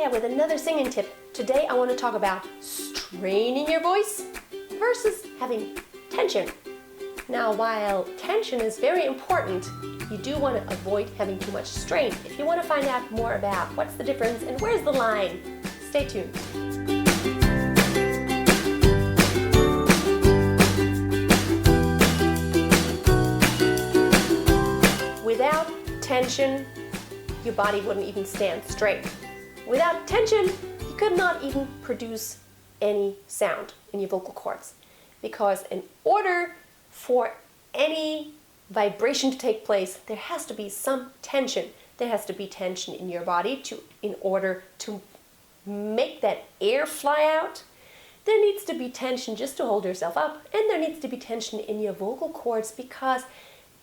Freya with another singing tip. Today I want to talk about straining your voice versus having tension. Now, while tension is very important, you do want to avoid having too much strain. If you want to find out more about what's the difference and where's the line, stay tuned. Without tension, your body wouldn't even stand straight. Without tension, you could not even produce any sound in your vocal cords. Because in order for any vibration to take place, there has to be some tension. There has to be tension in your body in order to make that air fly out. There needs to be tension just to hold yourself up, and there needs to be tension in your vocal cords because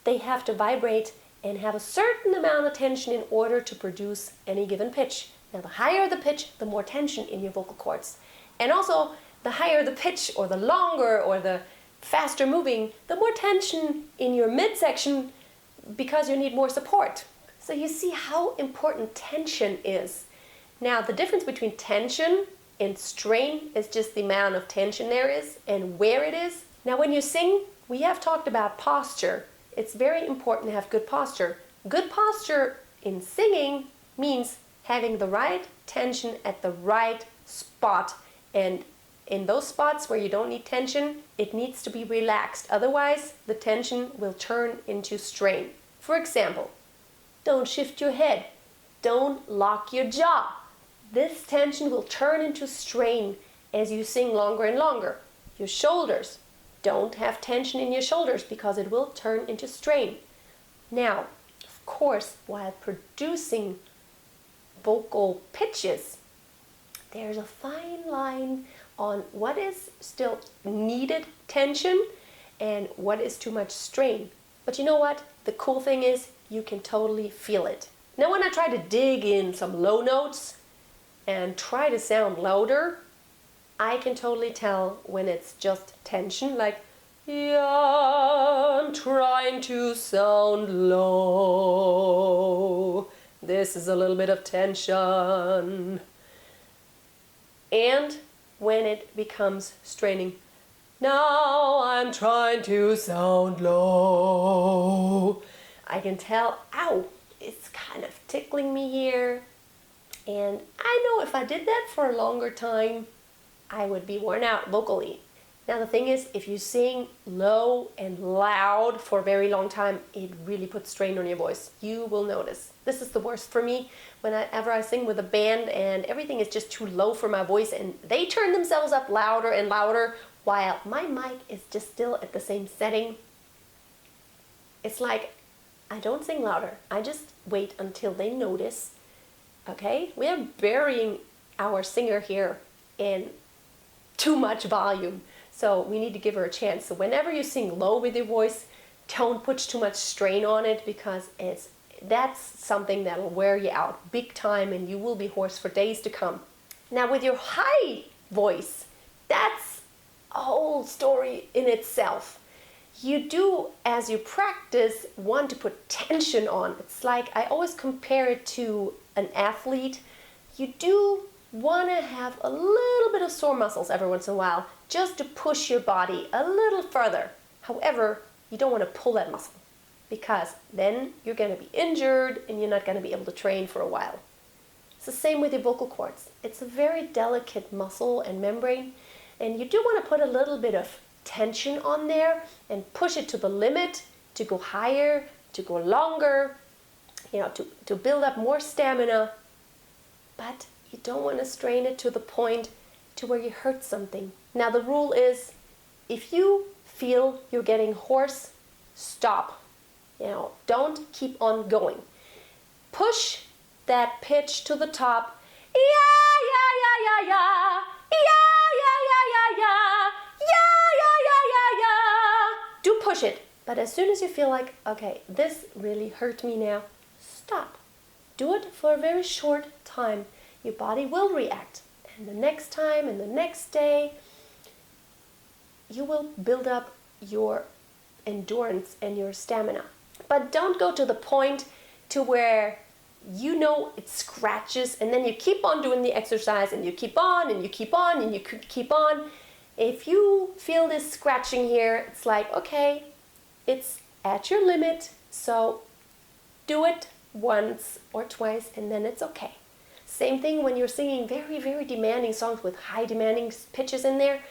they have to vibrate and have a certain amount of tension in order to produce any given pitch. Now, the higher the pitch, the more tension in your vocal cords. And also, the higher the pitch, or the longer, or the faster moving, the more tension in your midsection because you need more support. So you see how important tension is. Now, the difference between tension and strain is just the amount of tension there is and where it is. Now, when you sing, we have talked about posture. It's very important to have good posture. Good posture in singing means having the right tension at the right spot. And in those spots where you don't need tension, it needs to be relaxed. Otherwise, the tension will turn into strain. For example, don't shift your head. Don't lock your jaw. This tension will turn into strain as you sing longer and longer. Your shoulders. Don't have tension in your shoulders because it will turn into strain. Now, of course, while producing vocal pitches, there's a fine line on what is still needed tension and what is too much strain. But you know what? The cool thing is you can totally feel it. Now, when I try to dig in some low notes and try to sound louder, I can totally tell when it's just tension, like, yeah, I'm trying to sound low. This is a little bit of tension. And when it becomes straining, now I'm trying to sound low. I can tell, ow, it's kind of tickling me here. And I know if I did that for a longer time, I would be worn out vocally. Now the thing is, if you sing low and loud for a very long time, it really puts strain on your voice. You will notice. This is the worst for me whenever I sing with a band and everything is just too low for my voice and they turn themselves up louder and louder while my mic is just still at the same setting. It's like I don't sing louder. I just wait until they notice. Okay? We are burying our singer here in too much volume. So we need to give her a chance. So whenever you sing low with your voice, don't put too much strain on it because that's something that'll wear you out big time and you will be hoarse for days to come. Now with your high voice, that's a whole story in itself. You do, as you practice, want to put tension on. It's like I always compare it to an athlete. You do want to have a little bit of sore muscles every once in a while just to push your body a little further. However, you don't want to pull that muscle because then you're going to be injured and you're not going to be able to train for a while. It's the same with your vocal cords. It's a very delicate muscle and membrane, and you do want to put a little bit of tension on there and push it to the limit to go higher, to go longer, to build up more stamina. But you don't want to strain it to the point to where you hurt something. Now the rule is, if you feel you're getting hoarse, stop. Don't keep on going. Push that pitch to the top. Yeah, yeah, yeah, yeah, yeah. Yeah, yeah, yeah, yeah, yeah. Yeah, yeah, yeah, yeah, yeah. Do push it. But as soon as you feel like, okay, this really hurt me now, stop. Do it for a very short time. Your body will react. And the next time and the next day, you will build up your endurance and your stamina. But don't go to the point to where you know it scratches, and then you keep on doing the exercise, and you keep on, and you keep on, and you keep on. If you feel this scratching here, it's like, okay, it's at your limit, so do it once or twice, and then it's okay. Same thing when you're singing very, very demanding songs with high demanding pitches in there.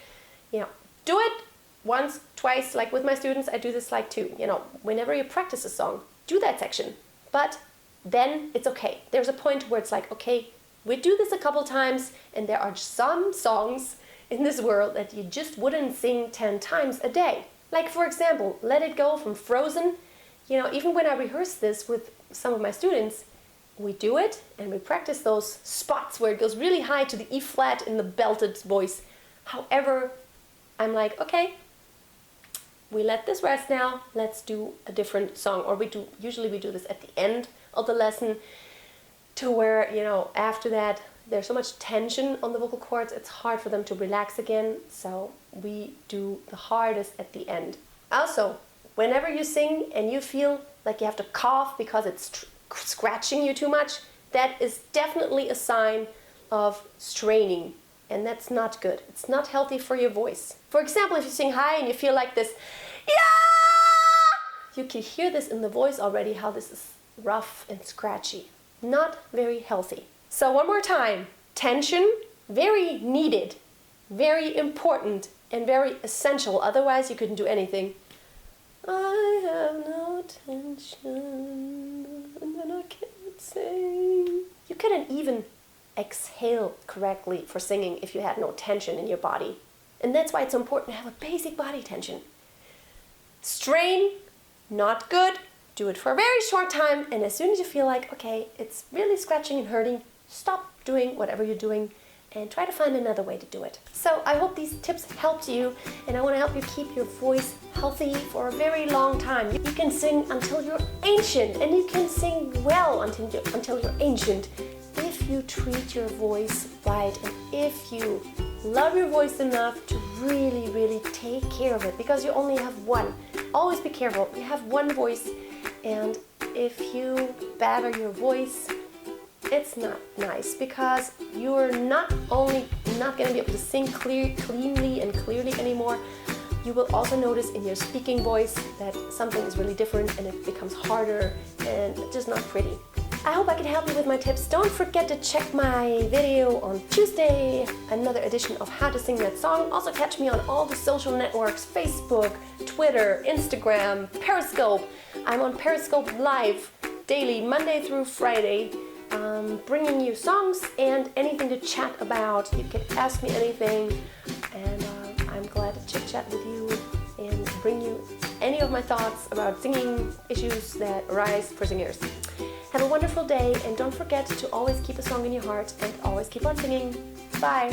Do it once, twice, like with my students, I do this like too. Whenever you practice a song, do that section. But then it's okay. There's a point where it's like, okay, we do this a couple times, and there are some songs in this world that you just wouldn't sing 10 times a day. Like, for example, Let It Go from Frozen. Even when I rehearse this with some of my students, we do it and we practice those spots where it goes really high to the E flat in the belted voice. However, I'm like, okay, we let this rest now, let's do a different song. Or usually we do this at the end of the lesson, to where, after that, there's so much tension on the vocal cords, it's hard for them to relax again, so we do the hardest at the end. Also, whenever you sing and you feel like you have to cough because it's scratching you too much, that is definitely a sign of straining, and that's not good. It's not healthy for your voice. For example, if you sing high and you feel like this, yeah, you can hear this in the voice already, how this is rough and scratchy. Not very healthy. So one more time, tension, very needed, very important, and very essential. Otherwise you couldn't do anything. I have no tension, and then I can't sing. You couldn't even exhale correctly for singing if you had no tension in your body. And that's why it's so important to have a basic body tension. Strain, not good. Do it for a very short time, and as soon as you feel like, okay, it's really scratching and hurting, stop doing whatever you're doing and try to find another way to do it. So I hope these tips helped you, and I want to help you keep your voice healthy for a very long time. You can sing until you're ancient, and you can sing well until you're ancient if you treat your voice right, and if you love your voice enough to really, really take care of it, because you only have one. Always be careful. You have one voice, and if you batter your voice, it's not nice, because you're not only not going to be able to sing cleanly and clearly anymore, you will also notice in your speaking voice that something is really different, and it becomes harder and just not pretty. I hope I can help you with my tips. Don't forget to check my video on Tuesday, another edition of How to Sing That Song. Also catch me on all the social networks, Facebook, Twitter, Instagram, Periscope. I'm on Periscope Live daily, Monday through Friday, bringing you songs and anything to chat about. You can ask me anything, and I'm glad to chit-chat with you and bring you any of my thoughts about singing issues that arise for singers. Have a wonderful day, and don't forget to always keep a song in your heart and always keep on singing. Bye!